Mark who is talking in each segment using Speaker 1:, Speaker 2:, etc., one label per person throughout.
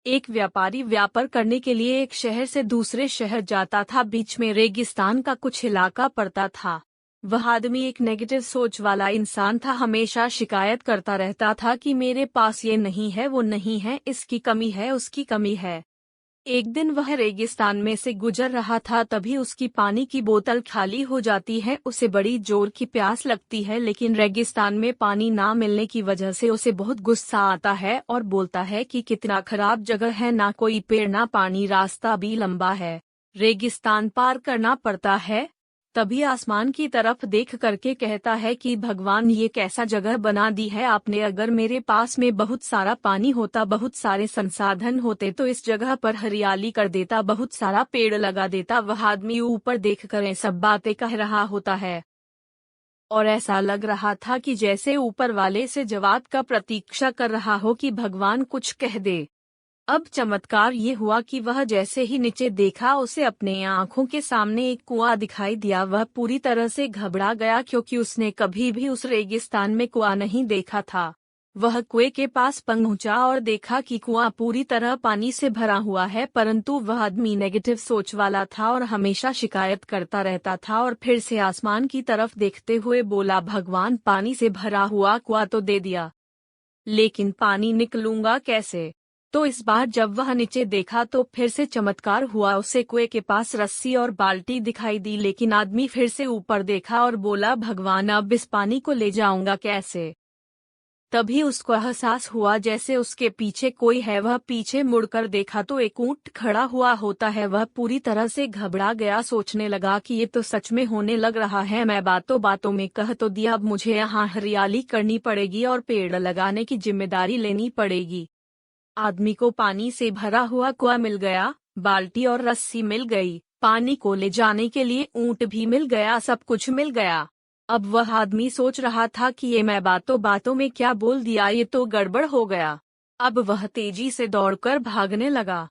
Speaker 1: एक व्यापारी व्यापार करने के लिए एक शहर से दूसरे शहर जाता था। बीच में रेगिस्तान का कुछ इलाका पड़ता था। वह आदमी एक नेगेटिव सोच वाला इंसान था। हमेशा शिकायत करता रहता था कि मेरे पास ये नहीं है, वो नहीं है, इसकी कमी है, उसकी कमी है। एक दिन वह रेगिस्तान में से गुजर रहा था, तभी उसकी पानी की बोतल खाली हो जाती है। उसे बड़ी जोर की प्यास लगती है, लेकिन रेगिस्तान में पानी ना मिलने की वजह से उसे बहुत गुस्सा आता है और बोलता है कि कितना खराब जगह है, ना कोई पेड़ ना पानी, रास्ता भी लंबा है, रेगिस्तान पार करना पड़ता है। तभी आसमान की तरफ देख करके कहता है कि भगवान, ये कैसा जगह बना दी है आपने। अगर मेरे पास में बहुत सारा पानी होता, बहुत सारे संसाधन होते तो इस जगह पर हरियाली कर देता, बहुत सारा पेड़ लगा देता। वह आदमी ऊपर देख कर सब बातें कह रहा होता है और ऐसा लग रहा था कि जैसे ऊपर वाले से जवाब का प्रतीक्षा कर रहा हो कि भगवान कुछ कह दे। अब चमत्कार ये हुआ कि वह जैसे ही नीचे देखा, उसे अपने आंखों के सामने एक कुआं दिखाई दिया। वह पूरी तरह से घबरा गया, क्योंकि उसने कभी भी उस रेगिस्तान में कुआं नहीं देखा था। वह कुएं के पास पहुंचा और देखा कि कुआं पूरी तरह पानी से भरा हुआ है, परंतु वह आदमी नेगेटिव सोच वाला था और हमेशा शिकायत करता रहता था। और फिर से आसमान की तरफ देखते हुए बोला, भगवान, पानी से भरा हुआ कुआं तो दे दिया, लेकिन पानी निकलूंगा कैसे? तो इस बार जब वह नीचे देखा तो फिर से चमत्कार हुआ। उसे कुएं के पास रस्सी और बाल्टी दिखाई दी, लेकिन आदमी फिर से ऊपर देखा और बोला, भगवान, अब इस पानी को ले जाऊंगा कैसे? तभी उसको एहसास हुआ जैसे उसके पीछे कोई है। वह पीछे मुड़कर देखा तो एक ऊंट खड़ा हुआ होता है। वह पूरी तरह से घबरा गया, सोचने लगा कि ये तो सच में होने लग रहा है। मैं बातों बातों में कह तो दिया, अब मुझे यहाँ हरियाली करनी पड़ेगी और पेड़ लगाने की जिम्मेदारी लेनी पड़ेगी। आदमी को पानी से भरा हुआ कुआं मिल गया, बाल्टी और रस्सी मिल गई, पानी को ले जाने के लिए ऊंट भी मिल गया, सब कुछ मिल गया। अब वह आदमी सोच रहा था कि ये मैं बातों बातों में क्या बोल दिया, ये तो गड़बड़ हो गया। अब वह तेजी से दौड़कर भागने लगा।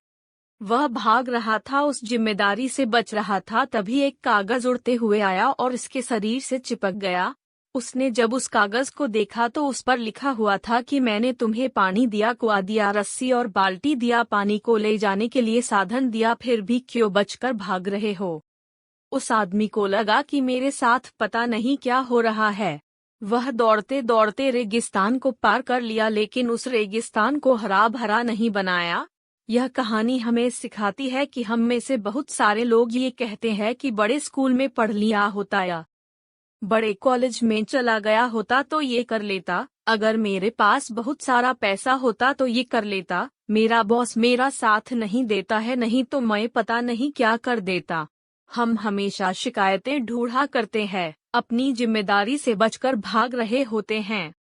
Speaker 1: वह भाग रहा था, उस जिम्मेदारी से बच रहा था। तभी एक कागज उड़ते हुए आया और इसके शरीर से चिपक गया। उसने जब उस कागज को देखा तो उस पर लिखा हुआ था कि मैंने तुम्हें पानी दिया, कुआं दिया, रस्सी और बाल्टी दिया, पानी को ले जाने के लिए साधन दिया, फिर भी क्यों बचकर भाग रहे हो? उस आदमी को लगा कि मेरे साथ पता नहीं क्या हो रहा है। वह दौड़ते दौड़ते रेगिस्तान को पार कर लिया, लेकिन उस रेगिस्तान को हरा भरा नहीं बनाया। यह कहानी हमें सिखाती है कि हम में से बहुत सारे लोग ये कहते हैं कि बड़े स्कूल में पढ़ लिया होता या बड़े कॉलेज में चला गया होता तो ये कर लेता, अगर मेरे पास बहुत सारा पैसा होता तो ये कर लेता, मेरा बॉस मेरा साथ नहीं देता है, नहीं तो मैं पता नहीं क्या कर देता। हम हमेशा शिकायतें ढूंढा करते हैं, अपनी जिम्मेदारी से बचकर भाग रहे होते हैं।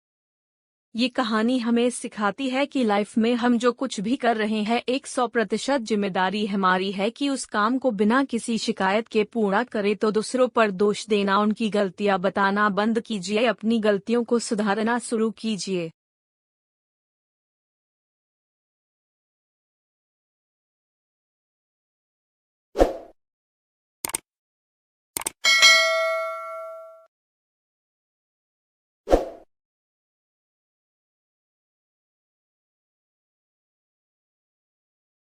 Speaker 1: ये कहानी हमें सिखाती है कि लाइफ में हम जो कुछ भी कर रहे हैं 100% जिम्मेदारी हमारी है कि उस काम को बिना किसी शिकायत के पूरा करें। तो दूसरों पर दोष देना, उनकी गलतियां बताना बंद कीजिए, अपनी गलतियों को सुधारना शुरू कीजिए।